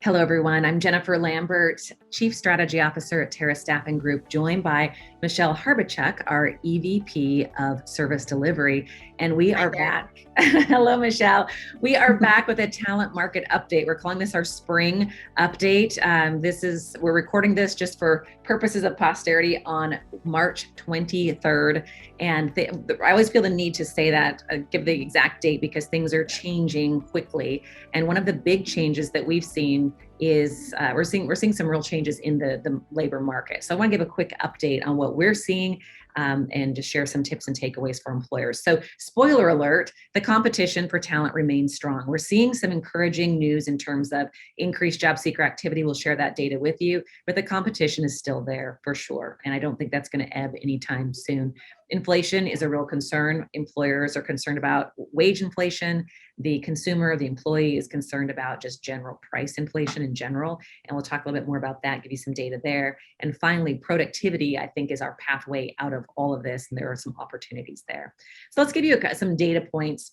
Hello, everyone. I'm Jennifer Lambert, Chief Strategy Officer at Terra Staffing Group, joined by Michelle Harbachuk, our EVP of Service Delivery. And we are back. Hello, Michelle. We are back with a talent market update. We're calling this our spring update. We're recording this just for purposes of posterity on March 23rd. And I always feel the need to say that, give the exact date, because things are changing quickly. And one of the big changes that we've seen is we're seeing some real changes in the labor market. So I want to give a quick update on what we're seeing and just share some tips and takeaways for employers. So spoiler alert, the competition for talent remains strong. We're seeing some encouraging news in terms of increased job seeker activity. We'll share that data with you, but the competition is still there for sure. And I don't think that's going to ebb anytime soon. Inflation is a real concern. Employers are concerned about wage inflation. The consumer, the employee, is concerned about just general price inflation in general. And we'll talk a little bit more about that, give you some data there. And finally, productivity, I think, is our pathway out of all of this. And there are some opportunities there. So let's give you some data points.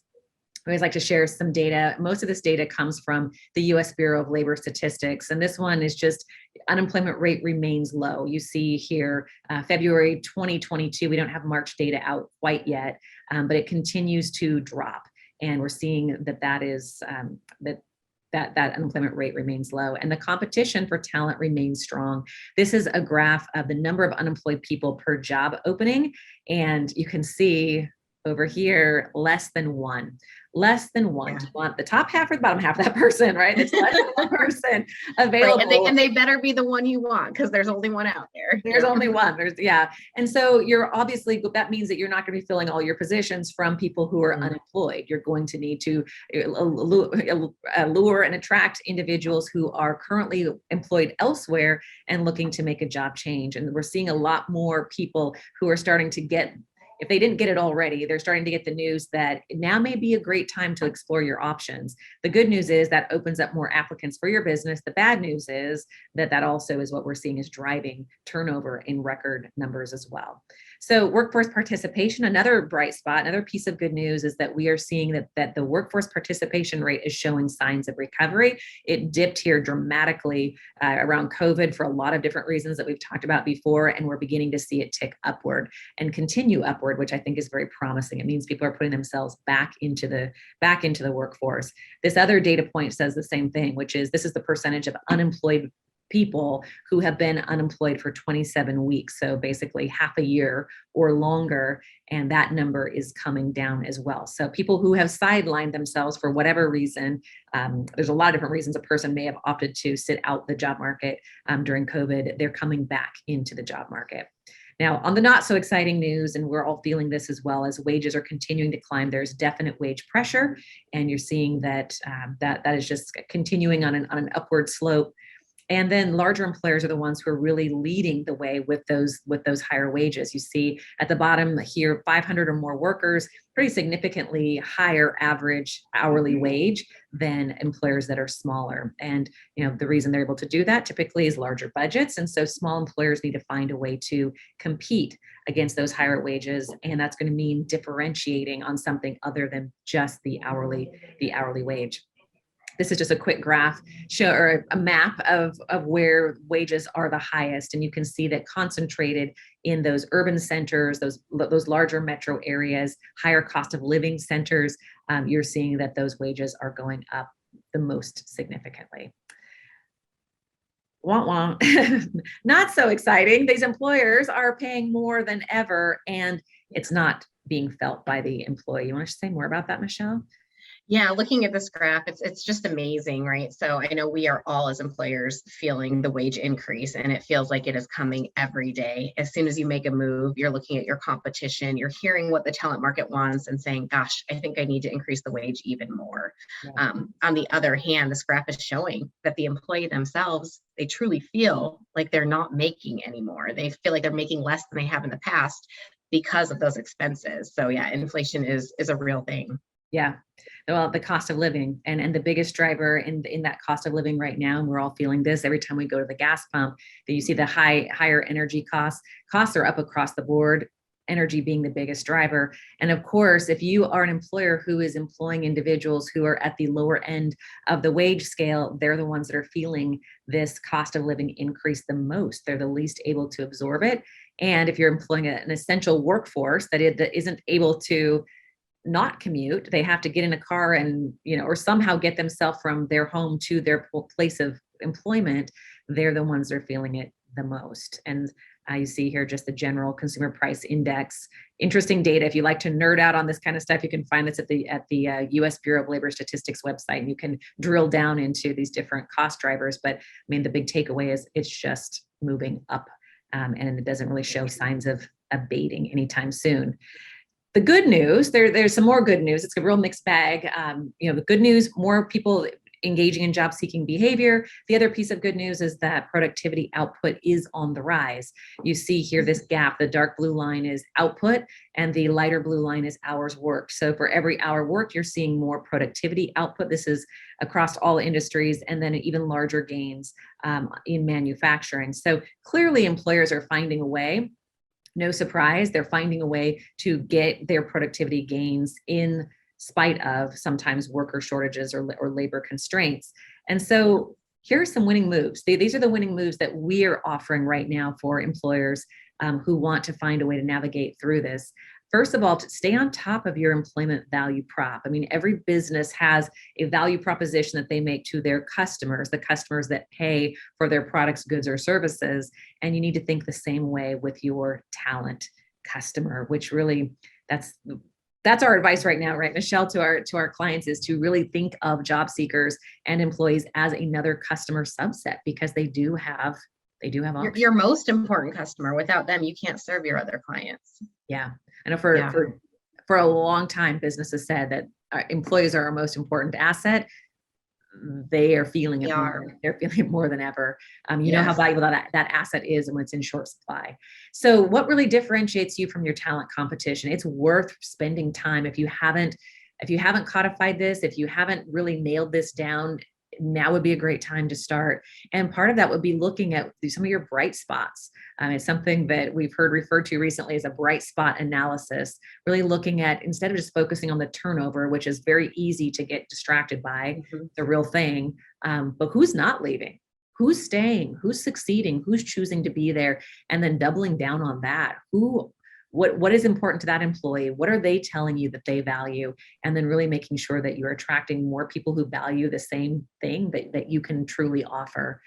I always like to share some data. Most of this data comes from the US Bureau of Labor Statistics. And this one is just unemployment rate remains low. You see here, February 2022, we don't have March data out quite yet, but it continues to drop. And we're seeing that unemployment rate remains low, and the competition for talent remains strong. This is a graph of the number of unemployed people per job opening, and you can see over here, less than one. Yeah. You want the top half or the bottom half of that person, right? It's less than one person available. Right. And they better be the one you want, because there's only one out there. There's only one. And so you're obviously, that means that you're not going to be filling all your positions from people who are unemployed. You're going to need to lure and attract individuals who are currently employed elsewhere and looking to make a job change. And we're seeing a lot more people who are starting to get, if they didn't get it already, they're starting to get the news that now may be a great time to explore your options. The good news is that opens up more applicants for your business. The bad news is that also is what we're seeing is driving turnover in record numbers as well. So workforce participation, another bright spot, another piece of good news is that we are seeing that the workforce participation rate is showing signs of recovery. It dipped here dramatically around COVID for a lot of different reasons that we've talked about before, and we're beginning to see it tick upward and continue upward, which I think is very promising. It means people are putting themselves back into the workforce. This other data point says the same thing, which is this is the percentage of unemployed people who have been unemployed for 27 weeks. So basically half a year or longer. And that number is coming down as well. So people who have sidelined themselves for whatever reason, there's a lot of different reasons a person may have opted to sit out the job market during COVID. They're coming back into the job market. Now, on the not so exciting news, and we're all feeling this as well, as wages are continuing to climb, there's definite wage pressure, and you're seeing that that is just continuing on an upward slope. And then larger employers are the ones who are really leading the way with those higher wages. You see at the bottom here, 500 or more workers, pretty significantly higher average hourly wage than employers that are smaller. And the reason they're able to do that typically is larger budgets. And so small employers need to find a way to compete against those higher wages. And that's going to mean differentiating on something other than just the hourly wage. This is just a quick graph or a map of where wages are the highest. And you can see that concentrated in those urban centers, those larger metro areas, higher cost of living centers, you're seeing that those wages are going up the most significantly. Wah, wah. Not so exciting. These employers are paying more than ever, and it's not being felt by the employee. You want to say more about that, Michelle? Yeah, looking at this graph, it's just amazing, right? So I know we are all as employers feeling the wage increase, and it feels like it is coming every day. As soon as you make a move, you're looking at your competition, you're hearing what the talent market wants and saying, gosh, I think I need to increase the wage even more. Yeah. On the other hand, this graph is showing that the employee themselves, they truly feel like they're not making anymore. They feel like they're making less than they have in the past because of those expenses. So yeah, inflation is a real thing. Yeah. Well, the cost of living and the biggest driver in that cost of living right now, and we're all feeling this every time we go to the gas pump, that you see the higher energy costs are up across the board. energy being the biggest driver. And of course, if you are an employer who is employing individuals who are at the lower end of the wage scale, they're the ones that are feeling this cost of living increase the most. They're the least able to absorb it. And if you're employing an essential workforce that isn't able to not commute, they have to get in a car and, or somehow get themselves from their home to their place of employment, they're the ones that are feeling it the most. And you see here just the general consumer price index. Interesting data. If you like to nerd out on this kind of stuff, you can find this at the U.S. Bureau of Labor Statistics website, and you can drill down into these different cost drivers. But I mean, the big takeaway is it's just moving up, and it doesn't really show signs of abating anytime soon. The good news, there's some more good news. It's a real mixed bag. The good news, more people engaging in job seeking behavior. The other piece of good news is that productivity output is on the rise. You see here this gap, the dark blue line is output and the lighter blue line is hours worked. So for every hour worked, you're seeing more productivity output. This is across all industries, and then even larger gains in manufacturing. So clearly employers are finding a way. No surprise, they're finding a way to get their productivity gains in spite of sometimes worker shortages or labor constraints. And so here are some winning moves. These are the winning moves that we are offering right now for employers who want to find a way to navigate through this. First of all, to stay on top of your employment value prop. I mean, every business has a value proposition that they make to their customers, the customers that pay for their products, goods, or services. And you need to think the same way with your talent customer, which really that's our advice right now, right, Michelle, to our clients, is to really think of job seekers and employees as another customer subset, because they do have your most important customer. Without them, you can't serve your other clients. Yeah. I know for a long time, businesses said that our employees are our most important asset. They are feeling it. They're feeling it more than ever. You know how valuable that asset is and when it's in short supply. So what really differentiates you from your talent competition? It's worth spending time. If you haven't codified this, if you haven't really nailed this down, now would be a great time to start. And part of that would be looking at some of your bright spots. It's something that we've heard referred to recently as a bright spot analysis, really looking at, instead of just focusing on the turnover, which is very easy to get distracted by, the real thing, but who's not leaving? Who's staying? Who's succeeding? Who's choosing to be there? And then doubling down on that. What is important to that employee? What are they telling you that they value? And then really making sure that you're attracting more people who value the same thing that you can truly offer.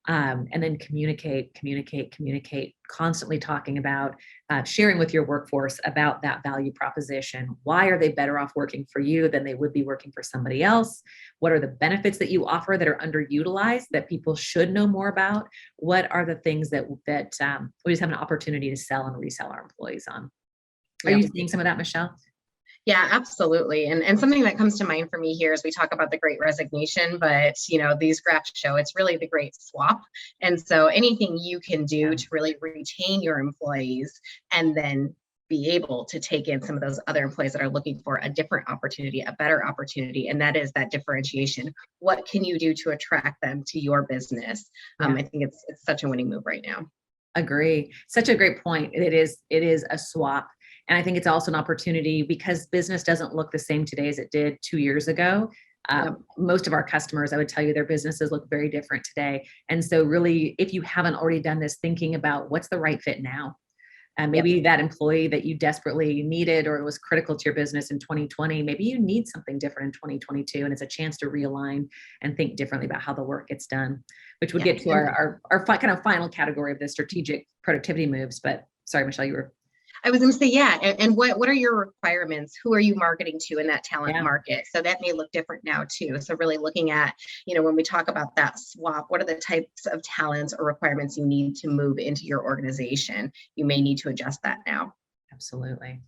And then communicate, constantly talking about, sharing with your workforce about that value proposition. Why are they better off working for you than they would be working for somebody else? What are the benefits that you offer that are underutilized that people should know more about? What are the things that we just have an opportunity to sell and resell our employees on? Are you seeing some of that, Michelle? Yeah, absolutely. And something that comes to mind for me here is we talk about the great resignation, but these graphs show it's really the great swap. And so anything you can do to really retain your employees and then be able to take in some of those other employees that are looking for a different opportunity, a better opportunity, and that is that differentiation. What can you do to attract them to your business? I think it's such a winning move right now. Agree. Such a great point. It is a swap. And I think it's also an opportunity because business doesn't look the same today as it did 2 years ago. Most of our customers, I would tell you, their businesses look very different today. And so really, if you haven't already done this, thinking about what's the right fit now. And maybe that employee that you desperately needed or was critical to your business in 2020, maybe you need something different in 2022. And it's a chance to realign and think differently about how the work gets done, which would get to our kind of final category of the strategic productivity moves. But sorry, Michelle, I was going to say, and what are your requirements? Who are you marketing to in that talent market? So that may look different now too. So really looking at, when we talk about that swap, what are the types of talents or requirements you need to move into your organization? You may need to adjust that now. Absolutely.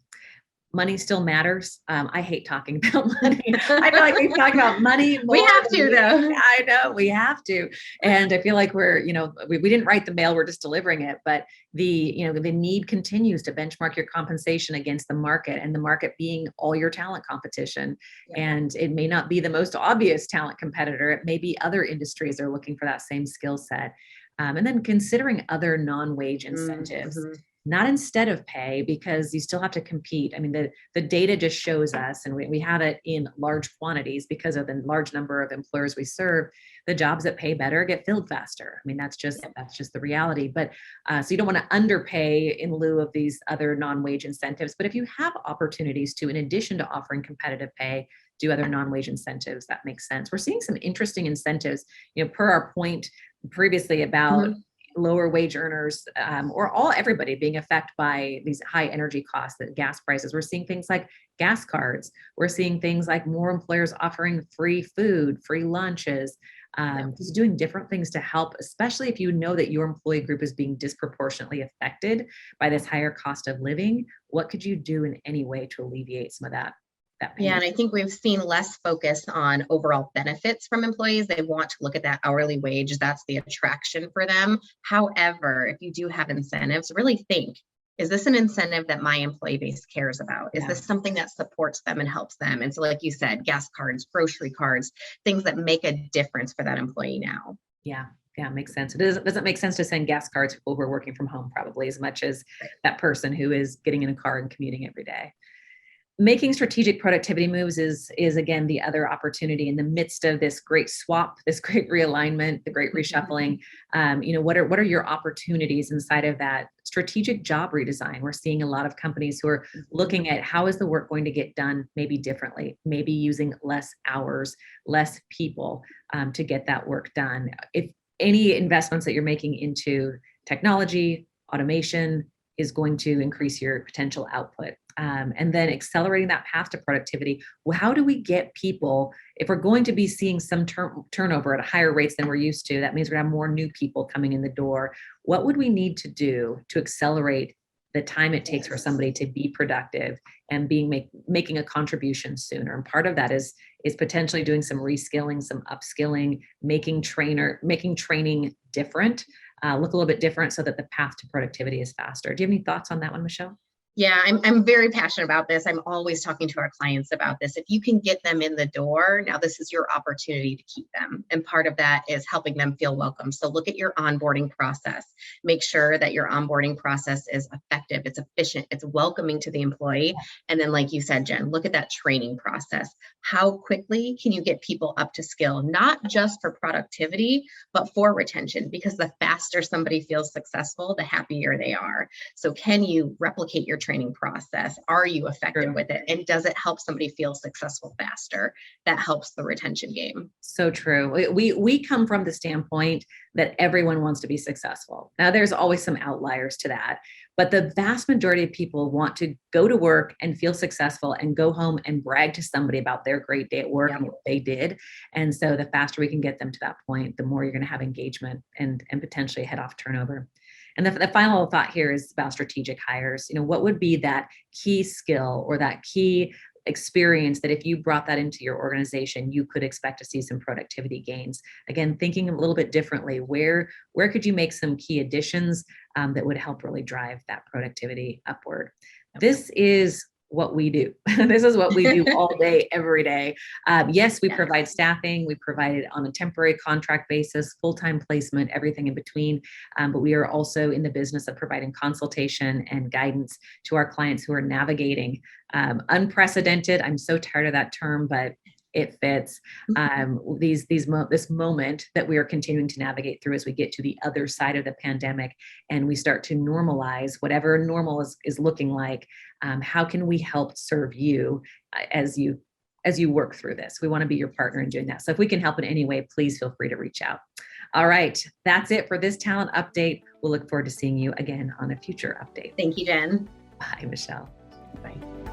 Money still matters. I hate talking about money. I feel like we talk about money more. We have to, though. I know we have to. And I feel like we're, we didn't write the mail, we're just delivering it. But the need continues to benchmark your compensation against the market, and the market being all your talent competition. And it may not be the most obvious talent competitor. It may be other industries are looking for that same skill set. And then considering other non-wage incentives. not instead of pay, because you still have to compete. I mean, the data just shows us, and we have it in large quantities because of the large number of employers we serve, the jobs that pay better get filled faster. I mean, that's just the reality. But so you don't want to underpay in lieu of these other non-wage incentives. But if you have opportunities to, in addition to offering competitive pay, do other non-wage incentives, that makes sense. We're seeing some interesting incentives, per our point previously about lower wage earners, or everybody being affected by these high energy costs, the gas prices. We're seeing things like gas cards. We're seeing things like more employers offering free food, free lunches, just doing different things to help, especially if you know that your employee group is being disproportionately affected by this higher cost of living. What could you do in any way to alleviate some of that pain? Yeah, and I think we've seen less focus on overall benefits from employees. They want to look at that hourly wage. That's the attraction for them. However, if you do have incentives, really think, is this an incentive that my employee base cares about? Is this something that supports them and helps them? And so, like you said, gas cards, grocery cards, things that make a difference for that employee now. Yeah, makes sense. It doesn't make sense to send gas cards to people who are working from home, probably as much as that person who is getting in a car and commuting every day. Making strategic productivity moves is again the other opportunity in the midst of this great swap, this great realignment, the great reshuffling. What are your opportunities inside of that strategic job redesign? We're seeing a lot of companies who are looking at how is the work going to get done, maybe differently, maybe using less hours, less people to get that work done. If any investments that you're making into technology, automation is going to increase your potential output. And then accelerating that path to productivity. Well, how do we get people, if we're going to be seeing some turnover at higher rates than we're used to, that means we're going to have more new people coming in the door. What would we need to do to accelerate the time it takes for somebody to be productive and making a contribution sooner? And part of that is potentially doing some reskilling, some upskilling, making training different, look a little bit different so that the path to productivity is faster. Do you have any thoughts on that one, Michelle? Yeah, I'm very passionate about this. I'm always talking to our clients about this. If you can get them in the door, now this is your opportunity to keep them. And part of that is helping them feel welcome. So look at your onboarding process. Make sure that your onboarding process is effective, it's efficient, it's welcoming to the employee. And then, like you said, Jen, look at that training process. How quickly can you get people up to skill, not just for productivity, but for retention? Because the faster somebody feels successful, the happier they are. So can you replicate your training process? Are you effective with it? And does it help somebody feel successful faster? That helps the retention game. So true. We come from the standpoint that everyone wants to be successful. Now, there's always some outliers to that, but the vast majority of people want to go to work and feel successful and go home and brag to somebody about their great day at work and what they did. And so the faster we can get them to that point, the more you're going to have engagement and potentially head off turnover. And the final thought here is about strategic hires. What would be that key skill or that key experience that if you brought that into your organization, you could expect to see some productivity gains? Again, thinking a little bit differently, where could you make some key additions that would help really drive that productivity upward? This is what we do. This is what we do all day, every day. Yes, we provide staffing. We provide it on a temporary contract basis, full-time placement, everything in between. But we are also in the business of providing consultation and guidance to our clients who are navigating unprecedented. I'm so tired of that term, but it fits this moment that we are continuing to navigate through as we get to the other side of the pandemic and we start to normalize whatever normal is looking like. How can we help serve you as you work through this? We want to be your partner in doing that. So if we can help in any way, please feel free to reach out. All right, that's it for this talent update. We'll look forward to seeing you again on a future update. Thank you, Jen. Bye, Michelle. Bye.